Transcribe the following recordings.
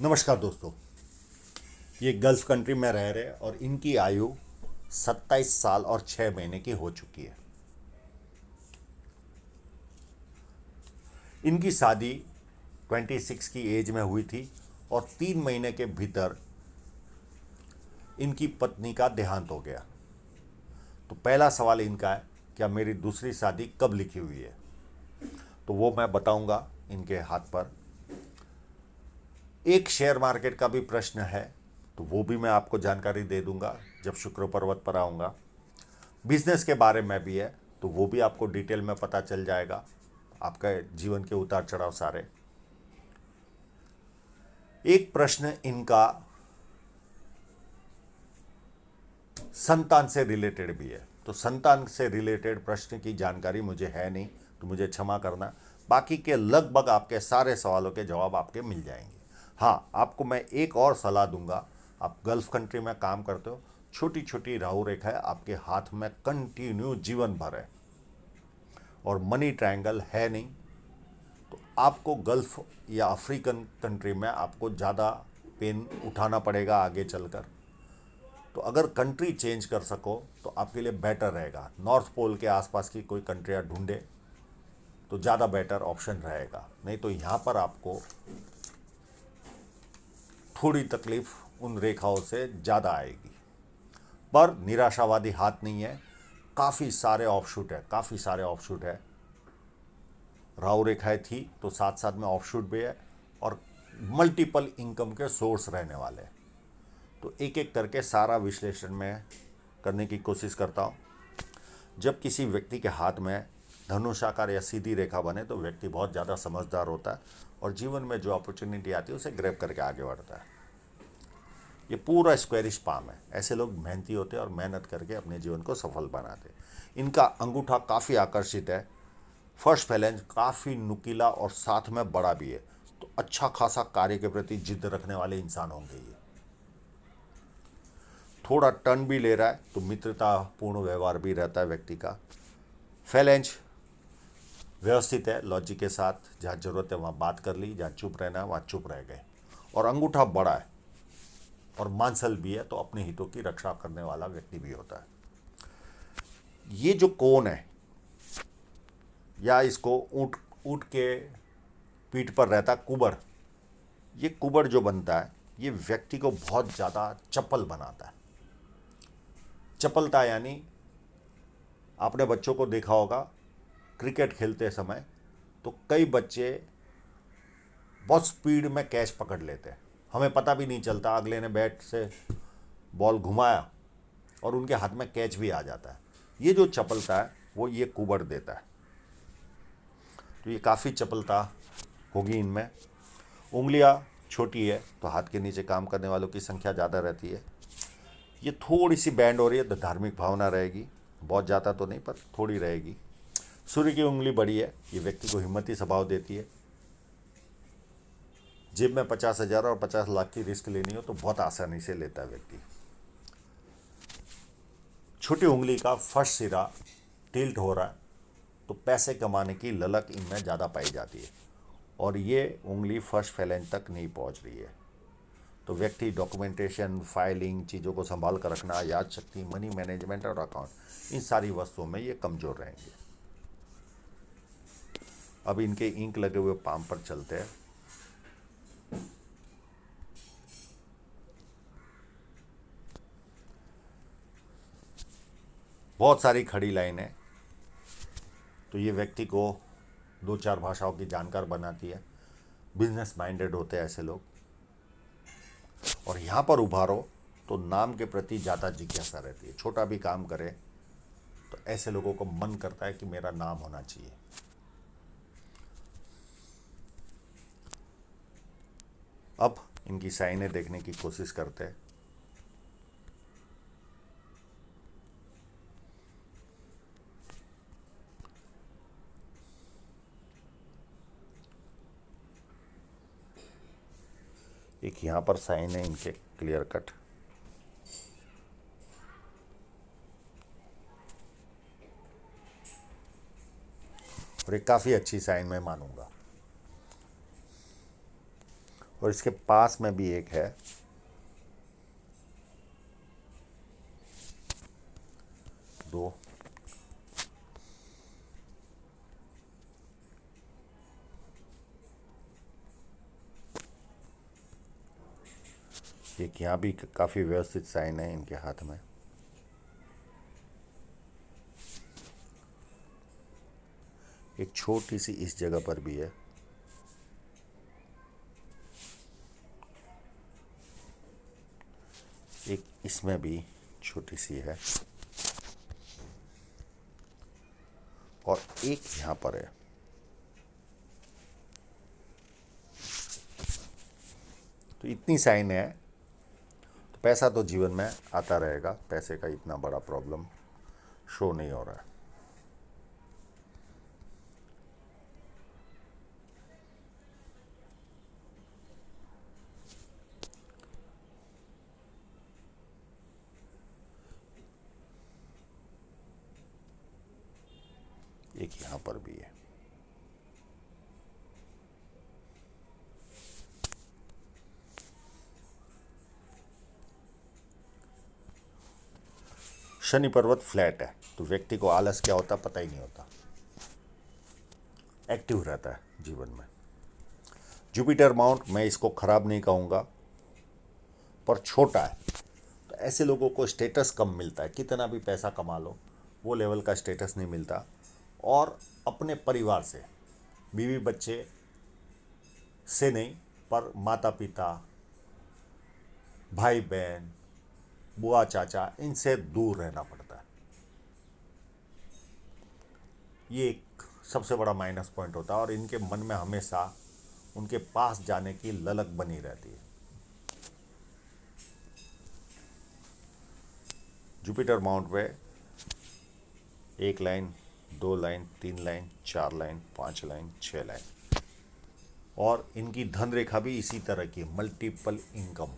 नमस्कार दोस्तों। ये गल्फ कंट्री में रह रहे और इनकी आयु 27 साल और 6 महीने की हो चुकी है। इनकी शादी 26 की एज में हुई थी और 3 महीने के भीतर इनकी पत्नी का देहांत हो गया। तो पहला सवाल इनका है, क्या मेरी दूसरी शादी कब लिखी हुई है? तो वो मैं बताऊंगा इनके हाथ पर। एक शेयर मार्केट का भी प्रश्न है, तो वो भी मैं आपको जानकारी दे दूंगा जब शुक्र पर्वत पर आऊँगा। बिजनेस के बारे में भी है, तो वो भी आपको डिटेल में पता चल जाएगा, आपका जीवन के उतार चढ़ाव सारे। एक प्रश्न इनका संतान से रिलेटेड भी है, तो संतान से रिलेटेड प्रश्न की जानकारी मुझे है नहीं, तो मुझे क्षमा करना। बाकी के लगभग आपके सारे सवालों के जवाब आपके मिल जाएंगे। हाँ, आपको मैं एक और सलाह दूंगा। आप गल्फ कंट्री में काम करते हो, छोटी छोटी राहु रेखाएं आपके हाथ में कंटिन्यू जीवन भर है और मनी ट्रायंगल है नहीं, तो आपको गल्फ या अफ्रीकन कंट्री में आपको ज़्यादा पेन उठाना पड़ेगा आगे चलकर। तो अगर कंट्री चेंज कर सको तो आपके लिए बेटर रहेगा। नॉर्थ पोल के आसपास की कोई कंट्रियाँ ढूंढे तो ज़्यादा बेटर ऑप्शन रहेगा, नहीं तो यहाँ पर आपको थोड़ी तकलीफ उन रेखाओं से ज़्यादा आएगी। पर निराशावादी हाथ नहीं है, काफ़ी सारे ऑफशूट है, काफ़ी सारे ऑफशूट है। राहु रेखाएं थी तो साथ साथ में ऑफशूट भी है और मल्टीपल इनकम के सोर्स रहने वाले हैं। तो एक एक करके सारा विश्लेषण मैं करने की कोशिश करता हूँ। जब किसी व्यक्ति के हाथ में धनुषाकार या सीधी रेखा बने तो व्यक्ति बहुत ज़्यादा समझदार होता है और जीवन में जो अपॉर्चुनिटी आती है उसे ग्रैब करके आगे बढ़ता है। ये पूरा स्क्वेरिश पाम है। ऐसे लोग मेहनती होते हैं और मेहनत करके अपने जीवन को सफल बनाते हैं। इनका अंगूठा काफ़ी आकर्षित है। फर्स्ट फैलेंज काफ़ी नुकीला और साथ में बड़ा भी है, तो अच्छा खासा कार्य के प्रति जिद रखने वाले इंसान होंगे ये। थोड़ा टर्न भी ले रहा है तो मित्रतापूर्ण व्यवहार भी रहता है व्यक्ति का। फैलेंज व्यवस्थित है, लॉजिक के साथ, जहाँ जरूरत है वहाँ बात कर ली, जहाँ चुप रहना है वहाँ चुप रह गए। और अंगूठा बड़ा है और मांसल भी है, तो अपने हितों की रक्षा करने वाला व्यक्ति भी होता है। ये जो कोन है, या इसको ऊँट ऊँट के पीठ पर रहता कुबर, ये कुबर जो बनता है ये व्यक्ति को बहुत ज़्यादा चपल बनाता है। चपलता यानी आपने बच्चों को देखा होगा क्रिकेट खेलते समय, तो कई बच्चे बहुत स्पीड में कैच पकड़ लेते हैं, हमें पता भी नहीं चलता, अगले ने बैट से बॉल घुमाया और उनके हाथ में कैच भी आ जाता है। ये जो चपलता है वो ये कुबर देता है। तो ये काफ़ी चपलता होगी इनमें। उंगलियां छोटी है तो हाथ के नीचे काम करने वालों की संख्या ज़्यादा रहती है। ये थोड़ी सी बैंड हो रही है तो धार्मिक भावना रहेगी, बहुत ज़्यादा तो नहीं पर थोड़ी रहेगी। सूर्य की उंगली बड़ी है, ये व्यक्ति को हिम्मती स्वभाव देती है। जेब में 50,000 और 50 लाख की रिस्क लेनी हो तो बहुत आसानी से लेता है व्यक्ति। छोटी उंगली का फर्स्ट सिरा टिल्ट हो रहा है तो पैसे कमाने की ललक इनमें ज़्यादा पाई जाती है और ये उंगली फर्स्ट फैलेंज तक नहीं पहुंच रही है। तो व्यक्ति डॉक्यूमेंटेशन, फाइलिंग, चीज़ों को संभाल कर रखना, याद शक्ति, मनी मैनेजमेंट और अकाउंट, इन सारी वस्तुओं में ये कमज़ोर रहेंगे। अब इनके इंक लगे हुए पाम पर चलते हैं। बहुत सारी खड़ी लाइन है, तो ये व्यक्ति को 2-4 भाषाओं की जानकार बनाती है। बिजनेस माइंडेड होते हैं ऐसे लोग। और यहाँ पर उभारो तो नाम के प्रति ज़्यादा जिज्ञासा रहती है। छोटा भी काम करे तो ऐसे लोगों को मन करता है कि मेरा नाम होना चाहिए। अब इनकी साइनें देखने की कोशिश करते हैं। एक यहाँ पर साइन है इनके क्लियर कट। और एक काफ़ी अच्छी साइन मैं मानूंगा। और इसके पास में भी एक है, दो, एक यहाँ भी काफ़ी व्यवस्थित साइन है इनके हाथ में। एक छोटी सी इस जगह पर भी है। एक इसमें भी छोटी सी है और एक यहाँ पर है। तो इतनी साइन है, तो पैसा तो जीवन में आता रहेगा, पैसे का इतना बड़ा प्रॉब्लम शो नहीं हो रहा है। एक यहाँ पर भी है। शनि पर्वत फ्लैट है, तो व्यक्ति को आलस क्या होता पता ही नहीं होता, एक्टिव रहता है जीवन में। जुपिटर माउंट, मैं इसको खराब नहीं कहूँगा, पर छोटा है, तो ऐसे लोगों को स्टेटस कम मिलता है। कितना भी पैसा कमा लो, वो लेवल का स्टेटस नहीं मिलता। और अपने परिवार से, बीवी बच्चे से नहीं, पर माता पिता, भाई बहन, बुआ चाचा, इनसे दूर रहना पड़ता है। ये एक सबसे बड़ा माइनस पॉइंट होता है और इनके मन में हमेशा उनके पास जाने की ललक बनी रहती है। जुपिटर माउंट पे 1 line, 2 line, 3 line, 4 line, 5 line, 6 line, और इनकी धन रेखा भी इसी तरह की, मल्टीपल इनकम।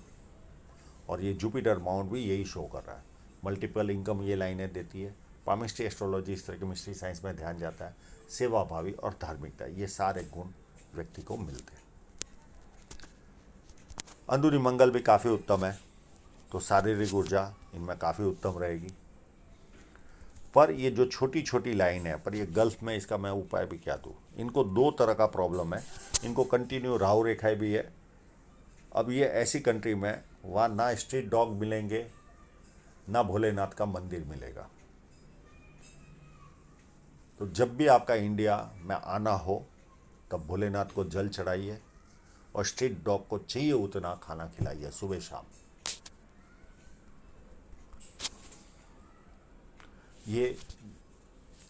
और ये जुपिटर माउंट भी यही शो कर रहा है, मल्टीपल इनकम ये लाइनें देती है। पामिस्ट्री, एस्ट्रोलॉजी, इस तरह की मिस्ट्री साइंस में ध्यान जाता है। सेवा भावी और धार्मिकता, ये सारे गुण व्यक्ति को मिलते हैं। अंदरूनी मंगल भी काफ़ी उत्तम है, तो शारीरिक ऊर्जा इनमें काफ़ी उत्तम रहेगी। पर ये जो छोटी छोटी लाइन है, पर ये गल्फ में इसका मैं उपाय भी क्या दूँ। इनको 2 तरह का प्रॉब्लम है। इनको कंटिन्यू राहु रेखाएं भी है। अब ये ऐसी कंट्री में वहाँ ना स्ट्रीट डॉग मिलेंगे, ना भोलेनाथ का मंदिर मिलेगा। तो जब भी आपका इंडिया में आना हो, तब भोलेनाथ को जल चढ़ाइए और स्ट्रीट डॉग को चाहिए उतना खाना खिलाइए सुबह शाम। ये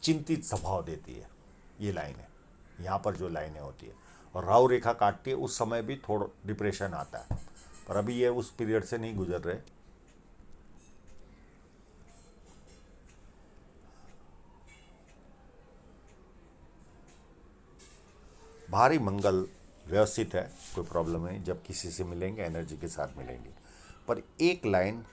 चिंतित स्वभाव देती है ये लाइनें, यहाँ पर जो लाइनें होती है। और राहु रेखा काटती है, उस समय भी थोड़ा डिप्रेशन आता है, पर अभी ये उस पीरियड से नहीं गुजर रहे। भारी मंगल व्यवस्थित है, कोई प्रॉब्लम नहीं। जब किसी से मिलेंगे एनर्जी के साथ मिलेंगे। पर एक लाइन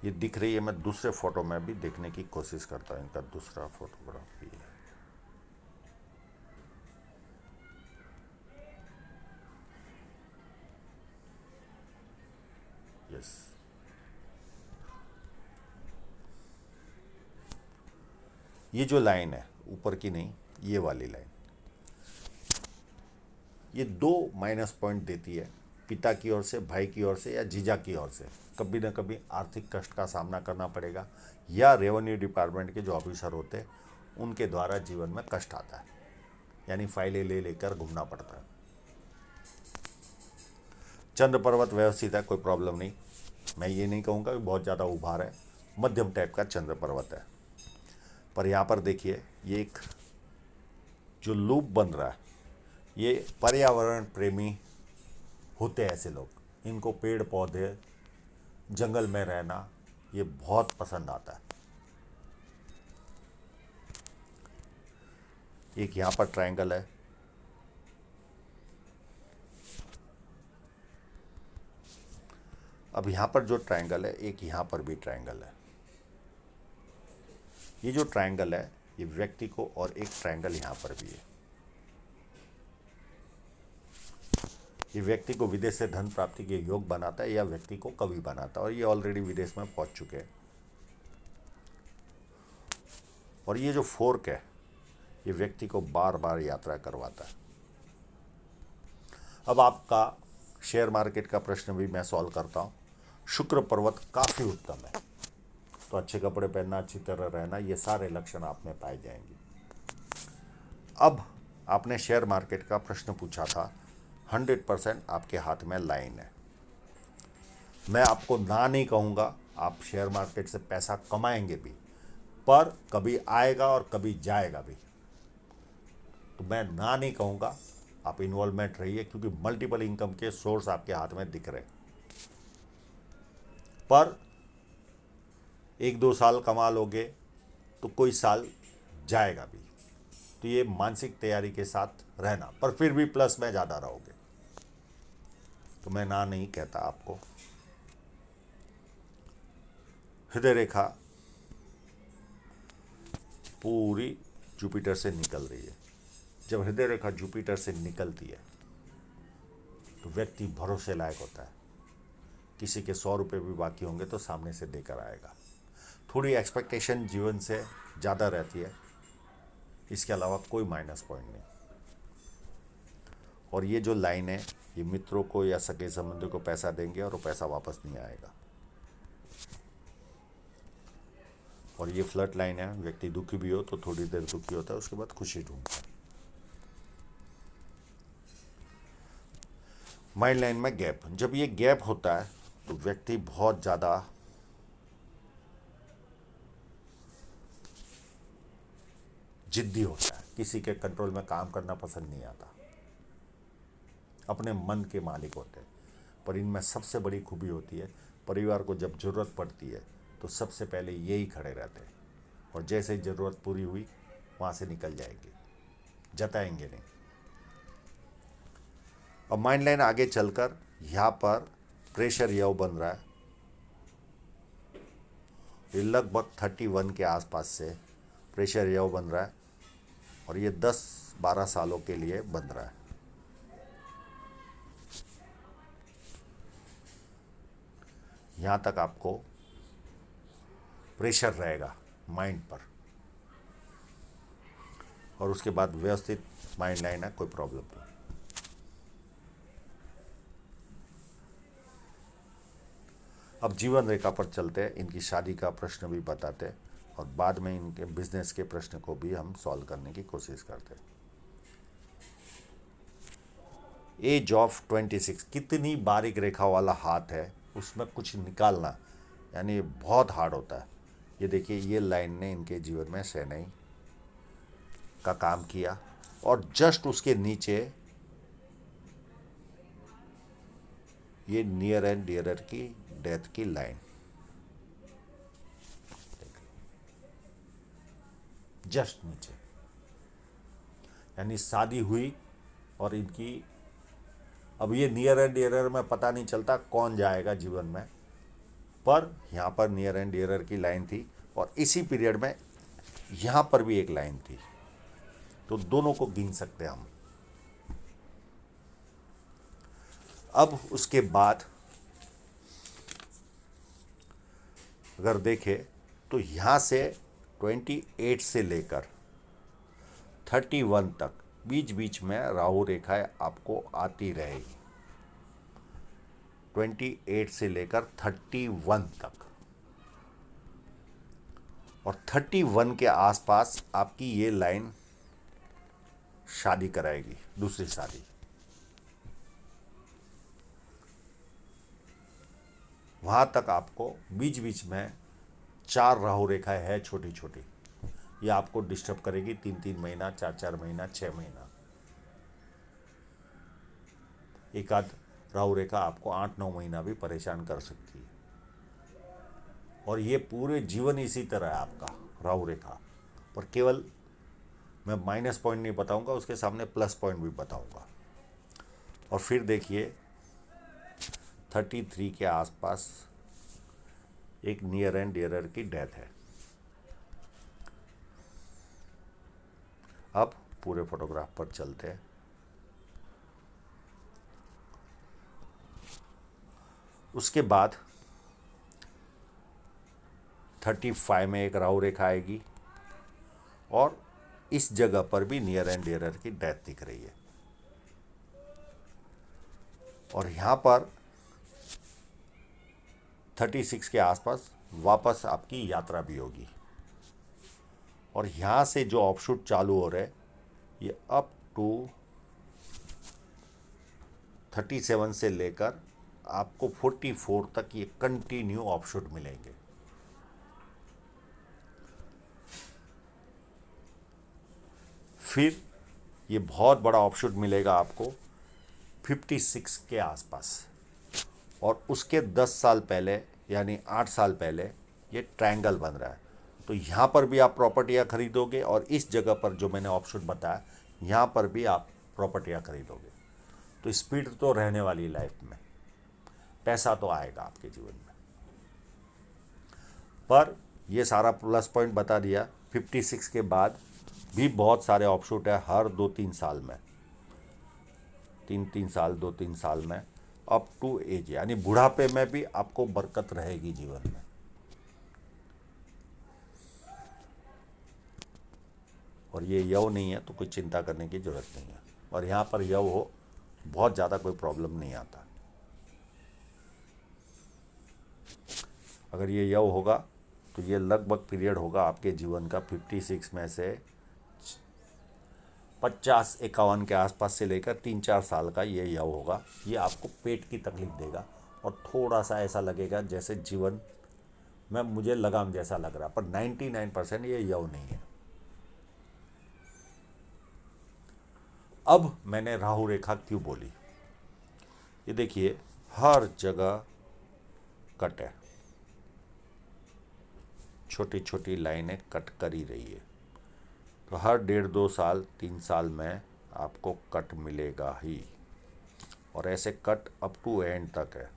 ये दिख रही है, मैं दूसरे फोटो में भी देखने की कोशिश करता हूँ। इनका दूसरा फोटोग्राफ भी है। यस, ये जो लाइन है ऊपर की नहीं, ये वाली लाइन, ये 2 माइनस पॉइंट देती है। पिता की ओर से, भाई की ओर से या जीजा की ओर से कभी ना कभी आर्थिक कष्ट का सामना करना पड़ेगा, या रेवेन्यू डिपार्टमेंट के जो ऑफिसर होते हैं उनके द्वारा जीवन में कष्ट आता है, यानी फाइलें ले लेकर घूमना पड़ता है। चंद्र पर्वत व्यवस्थित है, कोई प्रॉब्लम नहीं। मैं ये नहीं कहूँगा कि बहुत ज़्यादा उभार है, मध्यम टाइप का चंद्र पर्वत है। पर यहाँ पर देखिए, ये एक जो लूप बन रहा है, ये पर्यावरण प्रेमी होते हैं ऐसे लोग। इनको पेड़ पौधे, जंगल में रहना ये बहुत पसंद आता है। एक यहाँ पर ट्रायंगल है, अब यहाँ पर जो ट्रायंगल है, एक यहाँ पर भी ट्रायंगल है। ये जो ट्रायंगल है ये व्यक्ति को, और एक ट्रायंगल यहाँ पर भी है। ये व्यक्ति को विदेश से धन प्राप्ति के योग बनाता है या व्यक्ति को कवि बनाता है, और ये ऑलरेडी विदेश में पहुंच चुके हैं। और ये जो फोर्क है ये व्यक्ति को बार बार यात्रा करवाता है। अब आपका शेयर मार्केट का प्रश्न भी मैं सॉल्व करता हूँ। शुक्र पर्वत काफ़ी उत्तम है, तो अच्छे कपड़े पहनना, अच्छी तरह रहना, ये सारे लक्षण आप में पाए जाएंगे। अब आपने शेयर मार्केट का प्रश्न पूछा था, 100% आपके हाथ में लाइन है। मैं आपको ना नहीं कहूँगा, आप शेयर मार्केट से पैसा कमाएंगे भी, पर कभी आएगा और कभी जाएगा भी। तो मैं ना नहीं कहूँगा, आप इन्वॉल्वमेंट रहिए, क्योंकि मल्टीपल इनकम के सोर्स आपके हाथ में दिख रहे हैं। पर 1-2 साल कमा लोगे तो कोई साल जाएगा भी, तो ये मानसिक तैयारी के साथ रहना, पर फिर भी प्लस में ज़्यादा रहोगे। तो मैं ना नहीं कहता आपको। हृदय रेखा पूरी जुपिटर से निकल रही है। जब हृदय रेखा जुपिटर से निकलती है तो व्यक्ति भरोसे लायक होता है। किसी के 100 रुपये भी बाकी होंगे तो सामने से देकर आएगा। थोड़ी एक्सपेक्टेशन जीवन से ज़्यादा रहती है, इसके अलावा कोई माइनस पॉइंट नहीं। और ये जो लाइन है, ये मित्रों को या सगे संबंधियों को पैसा देंगे और वो पैसा वापस नहीं आएगा। और ये फ्लर्ट लाइन है, व्यक्ति दुखी भी हो तो थोड़ी देर दुखी होता है, उसके बाद खुशी ढूंढता है। माइंड लाइन में गैप, जब ये गैप होता है तो व्यक्ति बहुत ज़्यादा जिद्दी होता है, किसी के कंट्रोल में काम करना पसंद नहीं आता, अपने मन के मालिक होते हैं। पर इनमें सबसे बड़ी खूबी होती है, परिवार को जब ज़रूरत पड़ती है तो सबसे पहले यही खड़े रहते हैं, और जैसे ही ज़रूरत पूरी हुई वहाँ से निकल जाएंगे, जताएंगे नहीं। और माइंड लाइन आगे चलकर यहाँ पर प्रेशर यव बन रहा है, ये लगभग 31 के आसपास से प्रेशर यव बन रहा है, और ये 10-12 सालों के लिए बन रहा है। यहाँ तक आपको प्रेशर रहेगा माइंड पर, और उसके बाद व्यवस्थित माइंड लाइन है, कोई प्रॉब्लम नहीं। अब जीवन रेखा पर चलते हैं, इनकी शादी का प्रश्न भी बताते हैं, और बाद में इनके बिजनेस के प्रश्न को भी हम सॉल्व करने की कोशिश करते हैं। एज ऑफ 26, कितनी बारीक रेखा वाला हाथ है, उसमें कुछ निकालना यानी बहुत हार्ड होता है। ये देखिए, ये लाइन ने इनके जीवन में शहनाई का काम किया, और जस्ट उसके नीचे ये नियर एंड डियरर की डेथ की लाइन, जस्ट नीचे, यानी शादी हुई और इनकी, अब ये नियर एंड डियरर में पता नहीं चलता कौन जाएगा जीवन में, पर यहाँ पर नियर एंड डियरर की लाइन थी, और इसी पीरियड में यहाँ पर भी एक लाइन थी, तो दोनों को गिन सकते हैं हम। अब उसके बाद अगर देखें तो यहाँ से 28 से लेकर 31 तक बीच बीच में राहु रेखाएं आपको आती रहेगी, 28 से लेकर 31 तक, और 31 के आसपास आपकी ये लाइन शादी कराएगी, दूसरी शादी। वहाँ तक आपको बीच बीच में 4 राहु रेखाएं है छोटी छोटी, ये आपको डिस्टर्ब करेगी 3-3 महीना, 4-4 महीना, 6 महीना। एक आध राहु रेखा आपको 8-9 महीना भी परेशान कर सकती है, और ये पूरे जीवन इसी तरह है आपका राहु रेखा। पर केवल मैं माइनस पॉइंट नहीं बताऊंगा, उसके सामने प्लस पॉइंट भी बताऊंगा। और फिर देखिए 33 के आसपास एक नियर एंड डियरर की डेथ है। अब पूरे फोटोग्राफ पर चलते हैं। उसके बाद 35 में एक राहु रेखा आएगी और इस जगह पर भी नियर एंड डियरर की डेथ दिख रही है। और यहाँ पर 36 के आसपास वापस आपकी यात्रा भी होगी। और यहाँ से जो ऑफशूट चालू हो रहे हैं ये अप टू 37 से लेकर आपको 44 तक ये कंटिन्यू ऑफशूट मिलेंगे। फिर ये बहुत बड़ा ऑफशूट मिलेगा आपको 56 के आसपास। और उसके 10 साल पहले यानी 8 साल पहले ये ट्रायंगल बन रहा है। तो यहाँ पर भी आप प्रॉपर्टियाँ खरीदोगे और इस जगह पर जो मैंने ऑप्शन बताया यहाँ पर भी आप प्रॉपर्टियाँ खरीदोगे। तो स्पीड तो रहने वाली लाइफ में, पैसा तो आएगा आपके जीवन में। पर ये सारा प्लस पॉइंट बता दिया। 56 के बाद भी बहुत सारे ऑप्शूट है हर 2-3 साल में, 3-3 साल 2-3 साल में अप टू एज, यानी बुढ़ापे में भी आपको बरकत रहेगी जीवन में। और ये यव नहीं है तो कोई चिंता करने की ज़रूरत नहीं है। और यहाँ पर यव हो बहुत ज़्यादा कोई प्रॉब्लम नहीं आता। अगर ये यव होगा तो ये लगभग पीरियड होगा आपके जीवन का 56 में से 50-51 के आसपास से लेकर 3-4 साल का ये यव होगा। ये आपको पेट की तकलीफ देगा और थोड़ा सा ऐसा लगेगा जैसे जीवन में मुझे लगाम जैसा लग रहा, पर 99% ये यव नहीं है। अब मैंने राहु रेखा क्यों बोली, ये देखिए हर जगह कट है, छोटी छोटी लाइनें कट कर ही रही है। तो हर 1.5-2 साल 3 साल में आपको कट मिलेगा ही। और ऐसे कट अप टू एंड तक है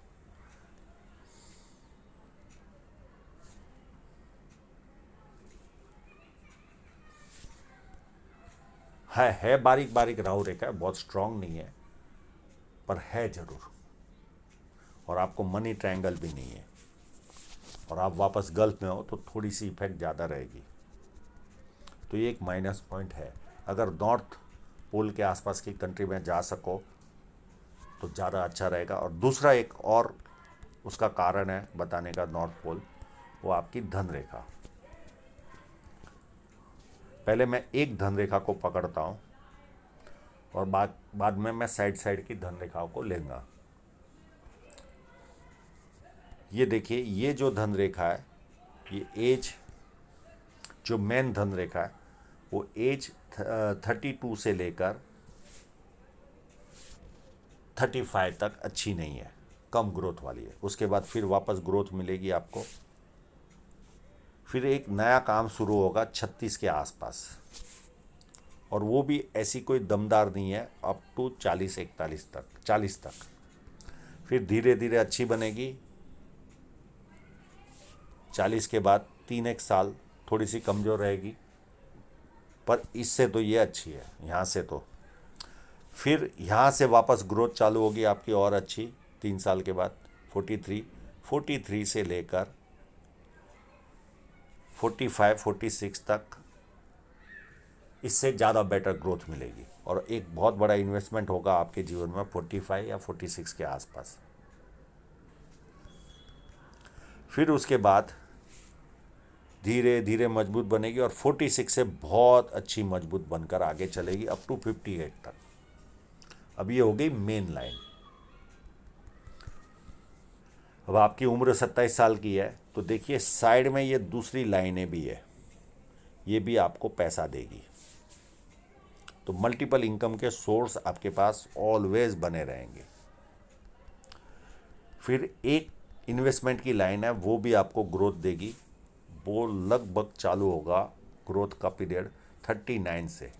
बारीक बारीक राहु रेखा है, बहुत स्ट्रांग नहीं है पर है जरूर। और आपको मनी ट्रायंगल भी नहीं है और आप वापस गल्फ में हो तो थोड़ी सी इफेक्ट ज़्यादा रहेगी। तो ये एक माइनस पॉइंट है। अगर नॉर्थ पोल के आसपास की कंट्री में जा सको तो ज़्यादा अच्छा रहेगा। और दूसरा एक और उसका कारण है बताने का नॉर्थ पोल, वो आपकी धन रेखा। पहले मैं एक धन रेखा को पकड़ता हूँ और बाद में मैं साइड की धन रेखाओं को लेंगा। ये देखिए ये जो धन रेखा है, ये एज जो मेन धन रेखा है वो एज 32 से लेकर 35 तक अच्छी नहीं है, कम ग्रोथ वाली है। उसके बाद फिर वापस ग्रोथ मिलेगी आपको। फिर एक नया काम शुरू होगा 36 के आसपास, और वो भी ऐसी कोई दमदार नहीं है, अप टू 40-41 तक, 40 तक। फिर धीरे धीरे अच्छी बनेगी। 40 के बाद 3-1 साल थोड़ी सी कमज़ोर रहेगी, पर इससे तो ये अच्छी है यहाँ से। तो फिर यहाँ से वापस ग्रोथ चालू होगी आपकी और अच्छी 3 साल के बाद 43 से लेकर 45-46 तक इससे ज़्यादा बेटर ग्रोथ मिलेगी। और एक बहुत बड़ा इन्वेस्टमेंट होगा आपके जीवन में 45 या 46 के आसपास। फिर उसके बाद धीरे धीरे मजबूत बनेगी और 46 से बहुत अच्छी मजबूत बनकर आगे चलेगी अप टू 58 तक। अब ये हो गई मेन लाइन। अब आपकी उम्र 27 साल की है तो देखिए साइड में ये दूसरी लाइनें भी है, ये भी आपको पैसा देगी। तो मल्टीपल इनकम के सोर्स आपके पास ऑलवेज बने रहेंगे। फिर एक इन्वेस्टमेंट की लाइन है, वो भी आपको ग्रोथ देगी। वो लगभग चालू होगा ग्रोथ का पीरियड 39 से,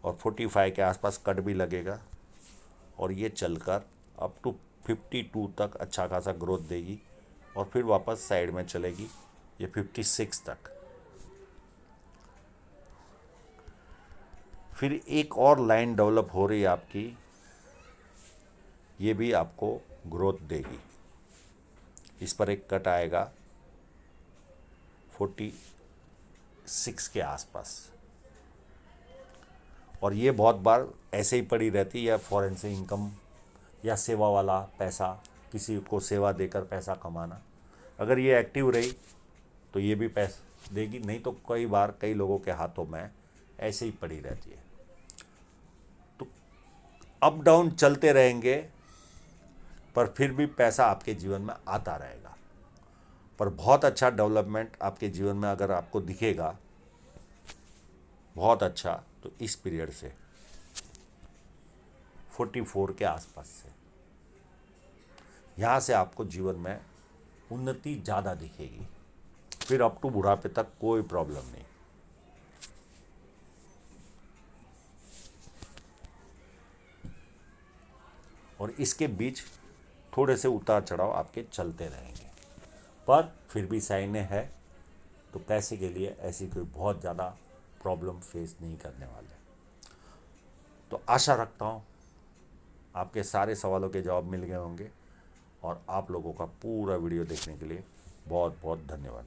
और 45 के आसपास कट भी लगेगा और ये चलकर अप टू 52 तक अच्छा खासा ग्रोथ देगी और फिर वापस साइड में चलेगी ये 56 तक। फिर एक और लाइन डेवलप हो रही है आपकी, ये भी आपको ग्रोथ देगी। इस पर एक कट आएगा 46 के आसपास, और ये बहुत बार ऐसे ही पड़ी रहती है, या फॉरेन से इनकम या सेवा वाला पैसा, किसी को सेवा देकर पैसा कमाना, अगर ये एक्टिव रही तो ये भी पैसा देगी, नहीं तो कई बार कई लोगों के हाथों में ऐसे ही पड़ी रहती है। तो अप डाउन चलते रहेंगे, पर फिर भी पैसा आपके जीवन में आता रहेगा। पर बहुत अच्छा डेवलपमेंट आपके जीवन में अगर आपको दिखेगा, बहुत अच्छा, तो इस पीरियड से 44 के आसपास से, यहाँ से आपको जीवन में उन्नति ज़्यादा दिखेगी। फिर अप टू बुढ़ापे तक कोई प्रॉब्लम नहीं। और इसके बीच थोड़े से उतार चढ़ाव आपके चलते रहेंगे, पर फिर भी साइने है, तो पैसे के लिए ऐसी कोई बहुत ज़्यादा प्रॉब्लम फेस नहीं करने वाले। तो आशा रखता हूँ आपके सारे सवालों के जवाब मिल गए होंगे, और आप लोगों का पूरा वीडियो देखने के लिए बहुत बहुत धन्यवाद।